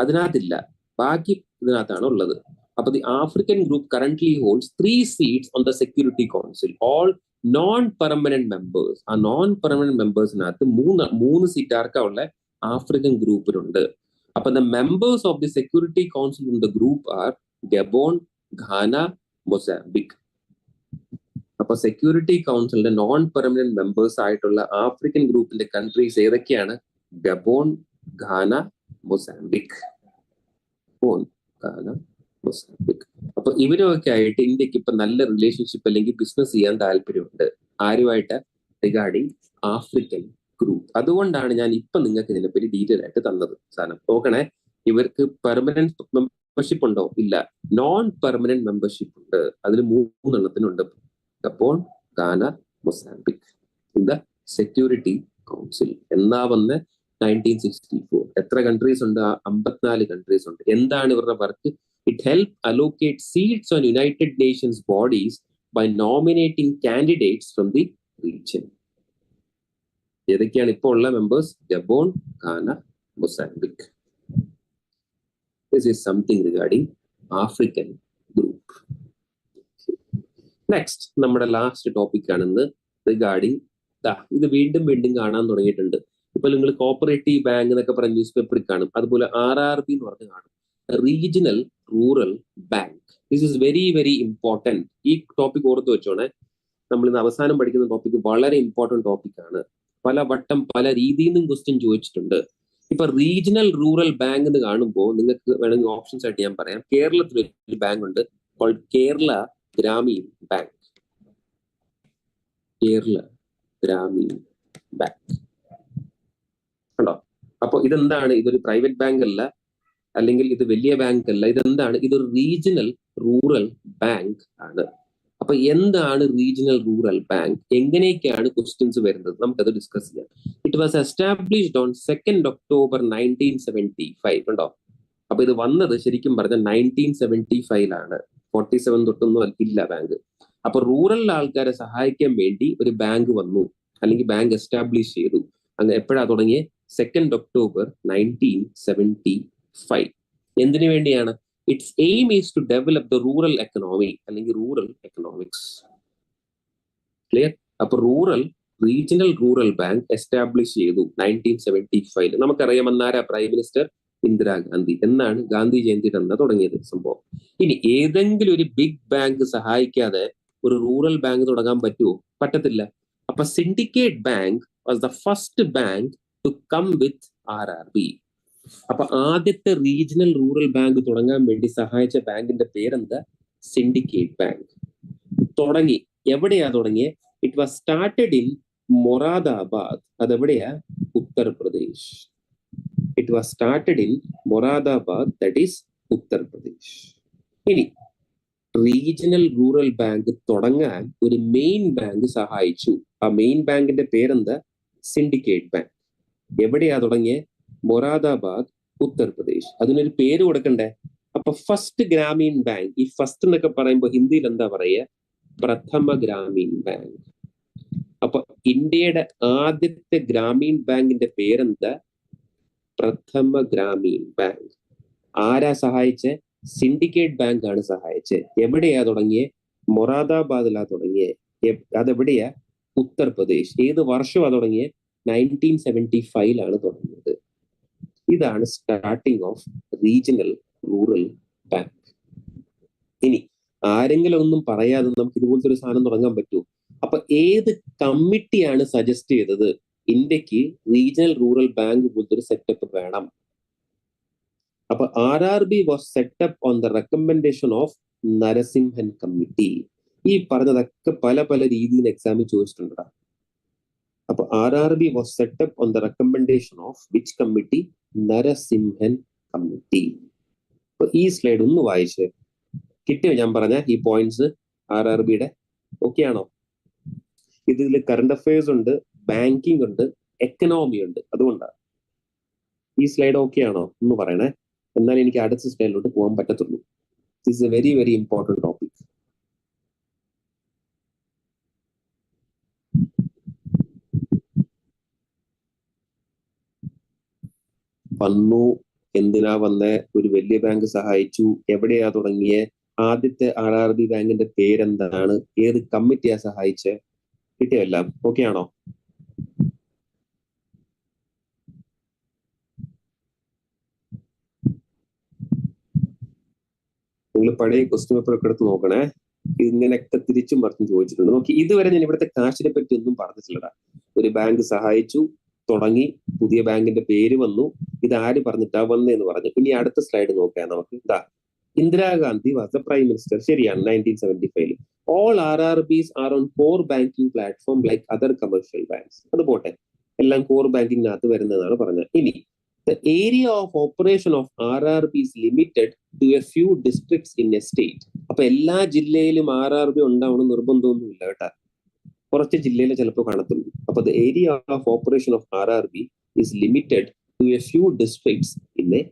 അതിനകത്തില്ല, ബാക്കി ഇതിനകത്താണ് ഉള്ളത്. അപ്പൊ the African group currently holds 3 seats on the Security Council. All non-permanent members. ആ non-permanent മെമ്പേഴ്സിനകത്ത് 3 seat ആർക്കാ ഉള്ള? ആഫ്രിക്കൻ ഗ്രൂപ്പിലുണ്ട്. അപ്പൊ the members of the Security Council in the group are Gabon, Ghana, Mozambique. അപ്പൊ സെക്യൂരിറ്റി കൗൺസിലിന്റെ നോൺ പെർമനന്റ് മെമ്പേഴ്സ് ആയിട്ടുള്ള African ഗ്രൂപ്പിന്റെ countries ഏതൊക്കെയാണ്? Gabon, Ghana, Mozambique. Mozambique. അപ്പൊ ഇവരൊക്കെ ആയിട്ട് ഇന്ത്യക്ക് ഇപ്പൊ നല്ല റിലേഷൻഷിപ്പ് അല്ലെങ്കിൽ ബിസിനസ് ചെയ്യാൻ താല്പര്യമുണ്ട്. ആരുമായിട്ട്? Regarding African group. അതുകൊണ്ടാണ് ഞാൻ ഇപ്പൊ നിങ്ങൾക്ക് ഇതിനെപ്പറ്റി ഡീറ്റെയിൽ ആയിട്ട് തന്നത്. സാധനം നോക്കണേ. ഇവർക്ക് പെർമനന്റ് മെമ്പർഷിപ്പ് ഉണ്ടോ? ഇല്ല. നോൺ പെർമനന്റ് മെമ്പർഷിപ്പ് ഉണ്ട്. അതിൽ 3 എണ്ണത്തിനുണ്ട്. Gabon, Ghana, Mozambique in the security council. എന്നാ വന്ന് 1964. എത്ര കൺട്രീസ് ഉണ്ട്? 54 കൺട്രീസ് ഉണ്ട്. എന്താണ് ഇവരുടെ work? It help allocate seats on United Nations bodies by nominating candidates from the region. ഏതൊക്കെയാണ് ഇപ്പോൾ ഉള്ള members? Gabon, Ghana, Mozambique. This is something regarding African group. Next, നമ്മുടെ ലാസ്റ്റ് ടോപ്പിക് ആണെന്ന് റിഗാർഡിങ് ഇത് വീണ്ടും കാണാൻ തുടങ്ങിയിട്ടുണ്ട്. ഇപ്പൊ നിങ്ങൾ കോപ്പറേറ്റീവ് ബാങ്ക് എന്നൊക്കെ പറഞ്ഞ ന്യൂസ് പേപ്പറിൽ കാണും. അതുപോലെ RRB എന്ന് പറഞ്ഞ് കാണും, regional rural bank. This is very very important. ഈ ടോപ്പിക് ഓർത്ത് വെച്ചോണേ. നമ്മൾ ഇന്ന് അവസാനം പഠിക്കുന്ന ടോപ്പിക് വളരെ ഇമ്പോർട്ടൻറ്റ് ടോപ്പിക്കാണ്. പല വട്ടം പല രീതിയിൽ നിന്നും ക്വസ്റ്റ്യൻ ചോദിച്ചിട്ടുണ്ട്. ഇപ്പൊ റീജിയണൽ റൂറൽ ബാങ്ക് എന്ന് കാണുമ്പോൾ നിങ്ങൾക്ക് വേണമെങ്കിൽ ഓപ്ഷൻസ് ആയിട്ട് ഞാൻ പറയാം. കേരളത്തിൽ ഒരു ബാങ്ക് ഉണ്ട്, കേരള ഗ്രാമീൺ ബാങ്ക്. കേരള ഗ്രാമീൺ ബാങ്ക് കണ്ടോ? അപ്പൊ ഇതെന്താണ്? ഇതൊരു പ്രൈവറ്റ് ബാങ്ക് അല്ല, അല്ലെങ്കിൽ ഇത് വലിയ ബാങ്ക് അല്ല. ഇതെന്താണ്? ഇതൊരു റീജിയണൽ റൂറൽ ബാങ്ക് ആണ്. അപ്പൊ എന്താണ് റീജിയണൽ റൂറൽ ബാങ്ക്? എങ്ങനെയൊക്കെയാണ് ക്വസ്റ്റ്യൻസ് വരുന്നത്? നമുക്കത് ഡിസ്കസ് ചെയ്യാം. It was established on 2 October 1975. കണ്ടോ? അപ്പൊ ഇത് വന്നത് ശരിക്കും പറഞ്ഞാൽ 1975 47 തൊട്ടൊന്നും ഇല്ല ബാങ്ക്. അപ്പൊ റൂറൽ ആൾക്കാരെ സഹായിക്കാൻ വേണ്ടി ഒരു ബാങ്ക് വന്നു, അല്ലെങ്കിൽ ബാങ്ക് എസ്റ്റാബ്ലിഷ് ചെയ്തു. അങ്ങ് എപ്പോഴാ തുടങ്ങിയത്? 2 October 1975. എന്തിനു വേണ്ടിയാണ്? Its aim is to develop the rural economy അല്ലെങ്കിൽ rural economics. Clear? അപ്പോൾ റീജിയണൽ റൂറൽ ബാങ്ക് എസ്റ്റാബ്ലിഷ് ചെയ്തു 1975. നമുക്കറിയാം അന്നാരാ പ്രൈം മിനിസ്റ്റർ ഇന്ദിരാഗാന്ധി. എന്നാണ് ഗാന്ധി ജയന്തി തന്നെ തുടങ്ങിയത് സംഭവം. ഇനി ഏതെങ്കിലും ഒരു ബിഗ് ബാങ്ക് സഹായിക്കാതെ ഒരു റൂറൽ ബാങ്ക് തുടങ്ങാൻ പറ്റുമോ? പറ്റത്തില്ല. അപ്പൊ Syndicate Bank was the first bank to come with RRB. അപ്പൊ ആദ്യത്തെ റീജിയണൽ റൂറൽ ബാങ്ക് തുടങ്ങാൻ വേണ്ടി സഹായിച്ച ബാങ്കിന്റെ പേരെന്താ? Syndicate bank. തുടങ്ങി. എവിടെയാ തുടങ്ങിയ? It was started in Moradabad. അതെവിടെയാ? Uttar Pradesh. It was started in Moradabad, that is Uttar Pradesh. ഇനി റീജിയണൽ റൂറൽ ബാങ്ക് തുടങ്ങാൻ ഒരു മെയിൻ ബാങ്ക് സഹായിച്ചു. ആ മെയിൻ ബാങ്കിന്റെ പേരെന്താ? Syndicate bank. എവിടെയാ തുടങ്ങിയ? മൊറാദാബാദ്, ഉത്തർപ്രദേശ്. അതിനൊരു പേര് കൊടുക്കണ്ടേ? അപ്പൊ ഫസ്റ്റ് ഗ്രാമീൺ ബാങ്ക്, ഈ ഫസ്റ്റ് എന്നൊക്കെ പറയുമ്പോൾ ഹിന്ദിയിൽ എന്താ പറയുക? പ്രഥമ ഗ്രാമീൺ ബാങ്ക്. അപ്പൊ ഇന്ത്യയുടെ ആദ്യത്തെ ഗ്രാമീൺ ബാങ്കിന്റെ പേരെന്താ? പ്രഥമ ഗ്രാമീൺ ബാങ്ക്. ആരാ സഹായിച്ചേ? സിൻഡിക്കേറ്റ് ബാങ്ക് ആണ് സഹായിച്ചത്. എവിടെയാ തുടങ്ങിയേ? മൊറാദാബാദിലാ തുടങ്ങിയേ. അതെവിടെയാ? ഉത്തർപ്രദേശ്. ഏത് വർഷമാ തുടങ്ങിയേ? 1975 തുടങ്ങിയത്. ഇതാണ് starting of regional rural bank. ഇനി ആരെങ്കിലും ഒന്നും പറയാതെ നമുക്ക് ഇതുപോലത്തെ ഒരു സാധനം തുടങ്ങാൻ പറ്റുമോ? അപ്പൊ ഏത് കമ്മിറ്റിയാണ് സജസ്റ്റ് ചെയ്തത് ഇന്ത്യക്ക് റീജിയണൽ റൂറൽ ബാങ്ക് പോലത്തെ ഒരു സെറ്റപ്പ് വേണം? അപ്പൊ RRB was set up on the recommendation of Narasimhan committee. ഈ പറഞ്ഞതൊക്കെ പല പല രീതിയിൽ എക്സാമിൽ ചോദിച്ചിട്ടുണ്ടാ. അപ്പൊ RRB was set up on the recommendation of which committee? Narasimhan committee. അപ്പൊ ഈ സ്ലൈഡ് ഒന്ന് വായിച്ച് കിട്ടിയോ? ഞാൻ പറഞ്ഞ ഈ പോയിന്റ്സ് RRBയുടെ ഓക്കെ ആണോ? ഇതിൽ കറണ്ട് അഫയേഴ്സ് ഉണ്ട്, ബാങ്കിങ് ഉണ്ട്, എക്കണോമി ഉണ്ട്. അതുകൊണ്ടാണ് ഈ സ്ലൈഡ് ഓക്കെ ആണോ എന്ന് പറയണേ. എന്നാൽ എനിക്ക് അടുത്ത സ്ലൈഡിലോട്ട് പോകാൻ പറ്റത്തുള്ളൂ. This is A very very important topic. വന്നു, എന്തിനാ വന്നേ? ഒരു വലിയ ബാങ്ക് സഹായിച്ചു. എവിടെയാ തുടങ്ങിയേ? ആദ്യത്തെ RRB ബാങ്കിന്റെ പേരെന്താണ്? ഏത് കമ്മിറ്റിയാ സഹായിച്ചേ? കിട്ടിയോ? എല്ലാം ഓക്കെ ആണോ? നിങ്ങൾ പഴയ ക്വസ്റ്റ്യൻ പേപ്പർ ഒക്കെ എടുത്ത് നോക്കണേ. ഇങ്ങനെയൊക്കെ തിരിച്ചും മറിച്ചും ചോദിച്ചിട്ടുണ്ട്. നോക്കി, ഇതുവരെ ഞാൻ ഇവിടുത്തെ കാശിനെ പറ്റി ഒന്നും പറഞ്ഞിട്ടില്ലടാ. ഒരു ബാങ്ക് സഹായിച്ചു, തുടങ്ങി, പുതിയ ബാങ്കിന്റെ പേര് വന്നു. ഇത് ആര് പറഞ്ഞിട്ടാ വന്നേന്ന് പറഞ്ഞു. ഇനി അടുത്ത സ്ലൈഡ് നോക്കാം നമുക്ക്. ഇതാ, Indira Gandhi was the prime minister. ശരിയാണ്, 1975. All RRBs R on core banking platform like other commercial banks. അത് പോട്ടെ, എല്ലാം കോർ ബാങ്കിങ്ങിനകത്ത് വരുന്നതാണ് പറഞ്ഞത്. ഇനി the area of operation of RRB is limited to a few districts in a state. അപ്പൊ എല്ലാ ജില്ലയിലും RRB ഉണ്ടാവണം നിർബന്ധമൊന്നുമില്ല കേട്ടാ. കുറച്ച് ജില്ലയിൽ ചിലപ്പോൾ കാണത്തുള്ളൂ. അപ്പൊ the area of operation of RRB is limited to a few districts in a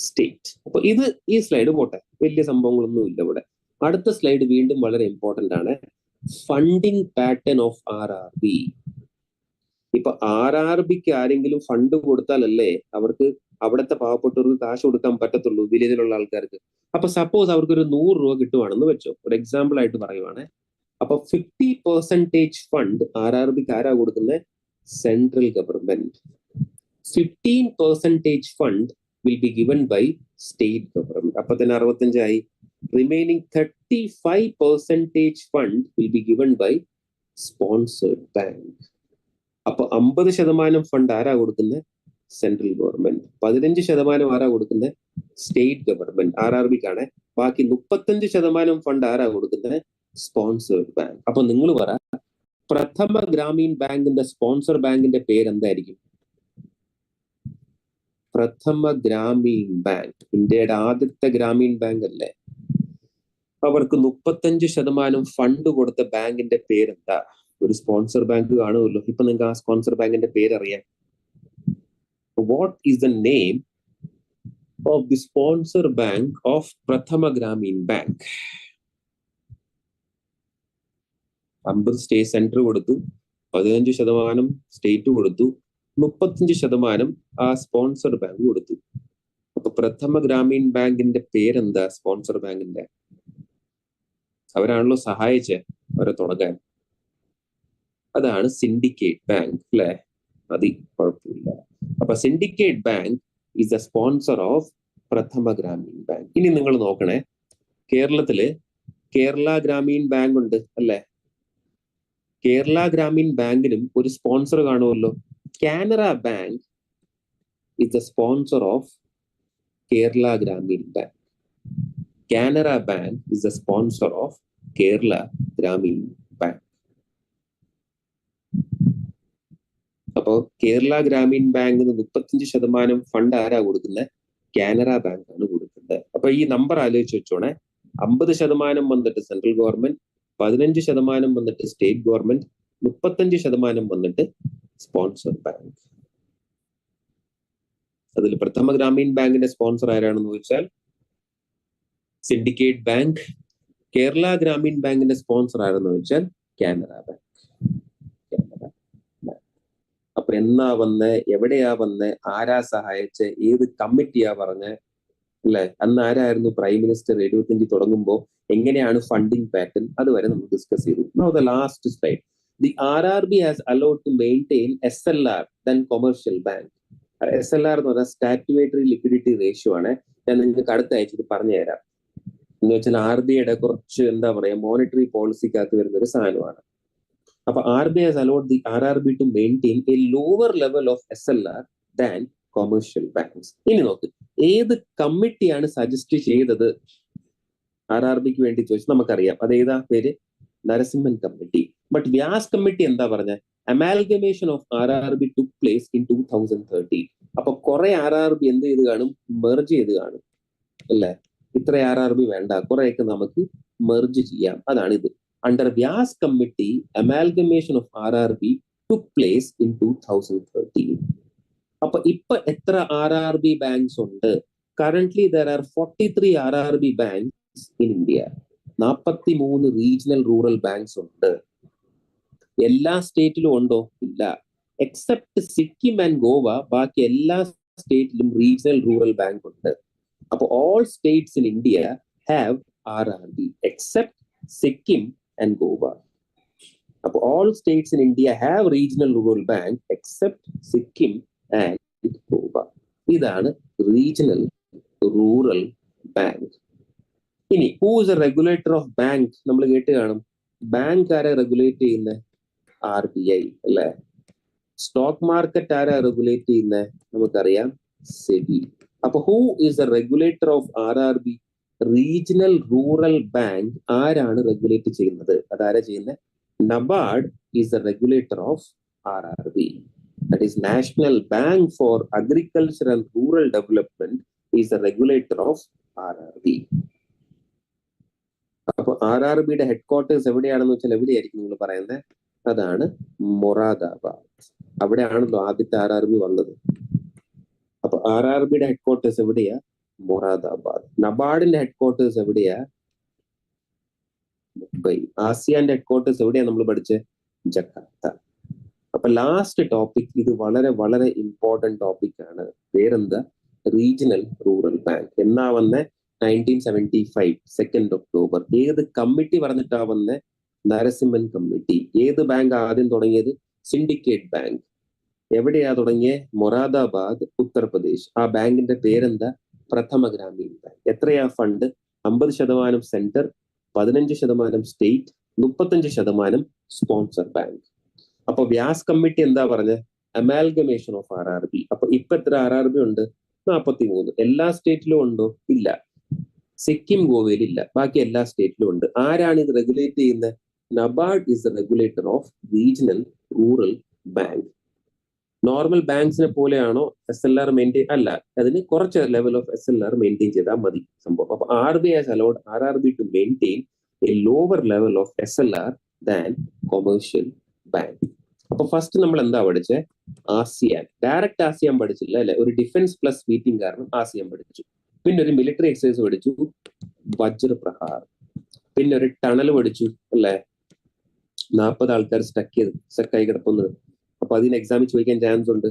state. അപ്പൊ ഈ സ്ലൈഡ് പോട്ടെ, വലിയ സംഭവങ്ങളൊന്നും ഇല്ല ഇവിടെ. അടുത്ത സ്ലൈഡ് വീണ്ടും വളരെ ഇമ്പോർട്ടന്റ് ആണ്. Funding pattern of RRB. ഇപ്പൊ RRBക്ക് ആരെങ്കിലും ഫണ്ട് കൊടുത്താലല്ലേ അവർക്ക് അവിടുത്തെ പാവപ്പെട്ടവർക്ക് കാശ് കൊടുക്കാൻ പറ്റത്തുള്ളൂ, വില്ലേജിലുള്ള ആൾക്കാർക്ക്. അപ്പൊ സപ്പോസ് അവർക്ക് ഒരു 100 രൂപ കിട്ടുവാണെന്ന് വെച്ചോ, ഒരു എക്സാമ്പിൾ ആയിട്ട് പറയുവാണ്. അപ്പൊ 50% ഫണ്ട് RRBക്ക് ആരാ കൊടുക്കുന്നത്? Central government. 15% fund will be given by state government. അപ്പൊ തന്നെ 65 remaining 35% fund will be given by sponsored bank. അപ്പൊ 50% ഫണ്ട് ആരാ കൊടുക്കുന്നത്? Central government. 15% ആരാ കൊടുക്കുന്നത്? State government. RRBക്കാണ്. ബാക്കി 35% ഫണ്ട് ആരാ കൊടുക്കുന്നത്? Sponsored bank. അപ്പൊ നിങ്ങൾ പറ, പ്രഥമ ഗ്രാമീൺ ബാങ്കിന്റെ സ്പോൺസർ ബാങ്കിന്റെ പേര് എന്തായിരിക്കും? പ്രഥമ ഗ്രാമീൺ ബാങ്ക് ഇന്ത്യയുടെ ആദ്യത്തെ ഗ്രാമീൺ ബാങ്ക് അല്ലേ? അവർക്ക് 35% ഫണ്ട് കൊടുത്ത ബാങ്കിന്റെ പേരെന്താ? ഒരു സ്പോൺസർ ബാങ്ക് കാണുമല്ലോ. ഇപ്പൊ നിങ്ങൾക്ക് ആ സ്പോൺസർ ബാങ്കിന്റെ പേരറിയാം. What is the name of the sponsor bank of Prathama Gramin bank? 50 state centre കൊടുത്തു, 15% സ്റ്റേറ്റ് കൊടുത്തു, 35% ആ സ്പോൺസർ ബാങ്ക് കൊടുത്തു. അപ്പൊ പ്രഥമ ഗ്രാമീൺ ബാങ്കിന്റെ പേരെന്താ? സ്പോൺസർ ബാങ്കിന്റെ അവരാണല്ലോ സഹായിച്ചേ അവരെ തുടങ്ങാൻ. അതാണ് സിൻഡിക്കേറ്റ് ബാങ്ക് അല്ലെ? മതി, കുഴപ്പമില്ല. അപ്പൊ Syndicate bank is the sponsor of Prathama Gramin bank. ഇനി നിങ്ങൾ നോക്കണേ, കേരളത്തില് കേരള ഗ്രാമീൺ ബാങ്ക് ഉണ്ട് അല്ലെ? കേരള ഗ്രാമീൺ ബാങ്കിനും ഒരു സ്പോൺസർ കാണുമല്ലോ. Canara bank is the sponsor of Kerala Gramin bank. Canara bank is the sponsor of Kerala Gramin bank. അപ്പോ കേരള ഗ്രാമീൺ ബാങ്കിന് 35% ഫണ്ട് ആരാ കൊടുക്കുന്നത്? കാനറ ബാങ്ക് ആണ് കൊടുക്കുന്നത്. അപ്പൊ ഈ നമ്പർ ആലോചിച്ച് വെച്ചോണേ. 50% വന്നിട്ട് സെൻട്രൽ ഗവൺമെന്റ്, 15% വന്നിട്ട് സ്റ്റേറ്റ് ഗവൺമെന്റ്, 35% വന്നിട്ട് സ്പോൺസർ ബാങ്ക്. അതിൽ പ്രഥമ ഗ്രാമീൺ ബാങ്കിന്റെ സ്പോൺസർ ആരാണെന്ന് ചോദിച്ചാൽ സിൻഡിക്കേറ്റ് ബാങ്ക്. കേരള ഗ്രാമീൺ ബാങ്കിന്റെ സ്പോൺസർ ആരെന്ന് ചോദിച്ചാൽ കാനറ ബാങ്ക്. അപ്പൊ എന്നാ വന്ന്, എവിടെയാ വന്ന്, ആരാ സഹായിച്ച്, ഏത് കമ്മിറ്റിയാ പറഞ്ഞ് അല്ലെ? അന്ന് ആരായിരുന്നു പ്രൈം മിനിസ്റ്റർ? 75 തുടങ്ങുമ്പോൾ എങ്ങനെയാണ് ഫണ്ടിങ് പാറ്റേൺ, അതുവരെ നമ്മൾ ഡിസ്കസ് ചെയ്തു. Now the last slide. The RRB has allowed to maintain SLR then commercial bank. SLR എന്ന് പറഞ്ഞാൽ സ്റ്റാറ്റ്യൂട്ടറി ലിക്വിഡിറ്റി റേഷ്യോ ആണ്. ഞാൻ നിങ്ങൾക്ക് അടുത്ത ആഴ്ച പറഞ്ഞു തരാം. എന്ന് വെച്ചാൽ RBI കുറച്ച് എന്താ പറയാ, മോണിറ്ററി പോളിസിക്കകത്ത് വരുന്ന ഒരു സാധനമാണ്. അപ്പൊ RBI has allowed the RRB to maintain a lower level of SLR than commercial banks. ഇനി നോക്ക്, ഏത് കമ്മിറ്റിയാണ് സജസ്റ്റ് ചെയ്തത് RRBക്ക് വേണ്ടി ചോദിച്ചു? നമുക്കറിയാം അത് ഏതാ പേര്? Narasimhan committee. But Vyas committee എന്താ പറഞ്ഞ? Amalgamation of RRB took place in 2013. അപ്പൊ കുറെ RRB എന്ത് ചെയ്ത് കാണും? മെർജ് ചെയ്ത് കാണും അല്ലെ? ഇത്ര RRB വേണ്ട, കുറെയൊക്കെ നമുക്ക് മെർജ് ചെയ്യാം. അതാണ് ഇത്. Under Vyas Committee, amalgamation of RRB took place in 2013. അപ്പൊ ഇപ്പൊ എത്ര RRB ബാങ്ക്സ് ഉണ്ട്? Currently there are 43 RRB banks in India. 43 regional rural banks ഉണ്ട്. എല്ലാ സ്റ്റേറ്റിലും ഉണ്ടോ? ഇല്ല. എക്സെപ്റ്റ് സിക്കിം ആൻഡ് ഗോവ, ബാക്കി എല്ലാ സ്റ്റേറ്റിലും റീജിയണൽ റൂറൽ ബാങ്ക് ഉണ്ട്. അപ്പൊ all states in India have RRB except Sikkim and Goa. All states in India have regional rural bank except Sikkim and Goa. ഇതാണ് regional rural bank. ഇനി who is a regulator of bank? നമ്മൾ കേട്ട് കാണും. Bank ആരാ regulate ചെയ്യുന്നത്? RBI അല്ലെ? Stock market ആരാ regulate ചെയ്യുന്നത്? നമുക്കറിയാം, സെബി. അപ്പൊ who is the regulator of RRB? Regional rural bank ആരാണ് റെഗുലേറ്റ് ചെയ്യുന്നത്? അതാരാ ചെയ്യുന്നത്? NABARD is the regulator of RRB. That is national bank for agriculture and rural development is the regulator of RRB. അപ്പൊ RRBയുടെ headquarters എവിടെയാണെന്ന് വെച്ചാൽ എവിടെയായിരിക്കും നിങ്ങൾ പറയുന്നത്? അതാണ് മൊറാദാബാദ്. അവിടെയാണല്ലോ ആദ്യത്തെ RRB വന്നത്. അപ്പൊ RRBയുടെ ഹെഡ്ക്വാർട്ടേഴ്സ് എവിടെയാ? മൊറാദാബാദ്. നബാർഡിന്റെ ഹെഡ്ക്വാർട്ടേഴ്സ് എവിടെയാ? മുംബൈ. ആസിയാന്റെ ഹെഡ്ക്വാർട്ടേഴ്സ് എവിടെയാ നമ്മൾ പഠിച്ചത്? ജക്കാർത്ത. അപ്പൊ ലാസ്റ്റ് ടോപ്പിക്, ഇത് വളരെ വളരെ ഇമ്പോർട്ടന്റ് ടോപ്പിക് ആണ്. പേരെന്താ? Regional rural bank. എന്നാ വന്നേ? 1975 2 ഒക്ടോബർ. ഏത് കമ്മിറ്റി പറഞ്ഞിട്ടാ വന്നേ? നരസിംഹൻ കമ്മിറ്റി. ഏത് ബാങ്ക് ആദ്യം തുടങ്ങിയത്? Syndicate bank. എവിടെയാ തുടങ്ങിയ? മൊറാദാബാദ്, ഉത്തർപ്രദേശ്. ആ ബാങ്കിന്റെ പേരെന്താ? പ്രഥമ ഗ്രാമീൺ ബാങ്ക്. എത്രയാ fund? 50% centre, 15% state, 35% sponsor bank. അപ്പൊ വ്യാസ് കമ്മിറ്റി എന്താ പറഞ്ഞത്? Amalgamation of RRB. അപ്പൊ ഇപ്പൊ എത്ര RRB ഉണ്ട്? 43. എല്ലാ സ്റ്റേറ്റിലും ഉണ്ടോ? ഇല്ല. സിക്കിം, ഗോവയിൽ ഇല്ല. ബാക്കി എല്ലാ സ്റ്റേറ്റിലും ഉണ്ട്. ആരാണ് ഇത് റെഗുലേറ്റ് ചെയ്യുന്നത്? NABARD is the regulator of regional rural bank. Normal ബാങ്ക്സിനെ പോലെയാണോ SLR മെയിൻറ്റെയിൻ? അല്ല, അതിന് കുറച്ച് ലെവൽ ഓഫ് SLR മെയിൻറ്റെയിൻ ചെയ്താൽ മതി സംഭവം. അപ്പൊ RBI has allowed RRB to maintain a lower level of SLR than commercial bank. അപ്പൊ ഫസ്റ്റ് നമ്മൾ എന്താ പഠിച്ചേ? ആസിയാൻ. ഡയറക്റ്റ് ആസിയാൻ പഠിച്ചില്ല അല്ലെ? ഒരു ഡിഫൻസ് പ്ലസ് മീറ്റിംഗ് കാരണം ആസിയാൻ പഠിച്ചു. പിന്നെ ഒരു മിലിറ്ററി എക്സസൈസ് പഠിച്ചു, വജ്രപ്രഹാർ. പിന്നെ ഒരു ടണൽ പഠിച്ചു അല്ലെ? 40 ആൾക്കാർ സ്റ്റക്കായി കിടക്കുന്നത്. അപ്പൊ അതിന് എക്സാമിൽ ചോദിക്കാൻ ചാൻസ് ഉണ്ട്.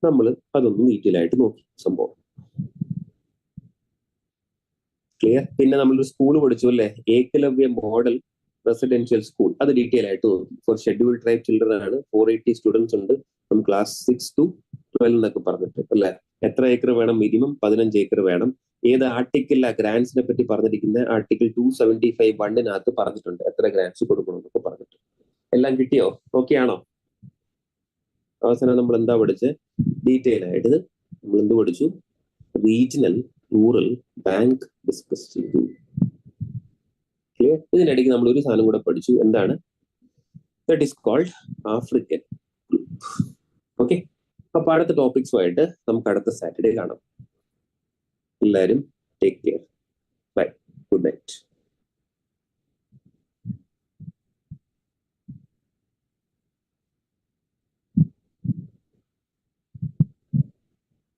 നമ്മൾ അതൊന്ന് ഡീറ്റെയിൽ ആയിട്ട് നോക്കി സംഭവം. ക്ലിയർ? പിന്നെ നമ്മളൊരു സ്കൂൾ പഠിച്ചു അല്ലേ, ഏകലവ്യ മോഡൽ റെസിഡൻഷ്യൽ സ്കൂൾ. അത് ഡീറ്റെയിൽ ആയിട്ട് നോക്കി. ഫോർ ഷെഡ്യൂൾഡ് ട്രൈബ് ചിൽഡ്രൻ ആണ്. 480 സ്റ്റുഡൻസ് ഉണ്ട് ഫ്രം ക്ലാസ് 6 to 12 എന്നൊക്കെ പറഞ്ഞിട്ട് അല്ലെ. എത്ര ഏക്കർ വേണം? മിനിമം 15 ഏക്കർ വേണം. ഏത് ആർട്ടിക്കിൾ ഗ്രാൻസിനെ പറ്റി പറഞ്ഞിരിക്കുന്ന ആർട്ടിക്കിൾ 275(1) പറഞ്ഞിട്ടുണ്ട് എത്ര ഗ്രാൻസ് കൊടുക്കണം എന്നൊക്കെ പറഞ്ഞിട്ട്. എല്ലാം കിട്ടിയോ? ഓക്കെ ആണോ? അവസാനം നമ്മൾ എന്താ പഠിച്ചത്? ഡീറ്റെയിൽ ആയിട്ട് നമ്മൾ എന്ത് പഠിച്ചു? റീജിയണൽ റൂറൽ ബാങ്ക് ഡിസ്കസ് ചെയ്തു. ക്ലിയർ? ഇതിനിടയ്ക്ക് നമ്മൾ ഒരു സാധനം കൂടെ പഠിച്ചു. എന്താണ്? That is called African group. Okay, അപ്പൊ അടുത്ത ടോപ്പിക്സുമായിട്ട് നമുക്ക് അടുത്ത സാറ്റർഡേ കാണാം. എല്ലാവരും ടേക്ക് കെയർ.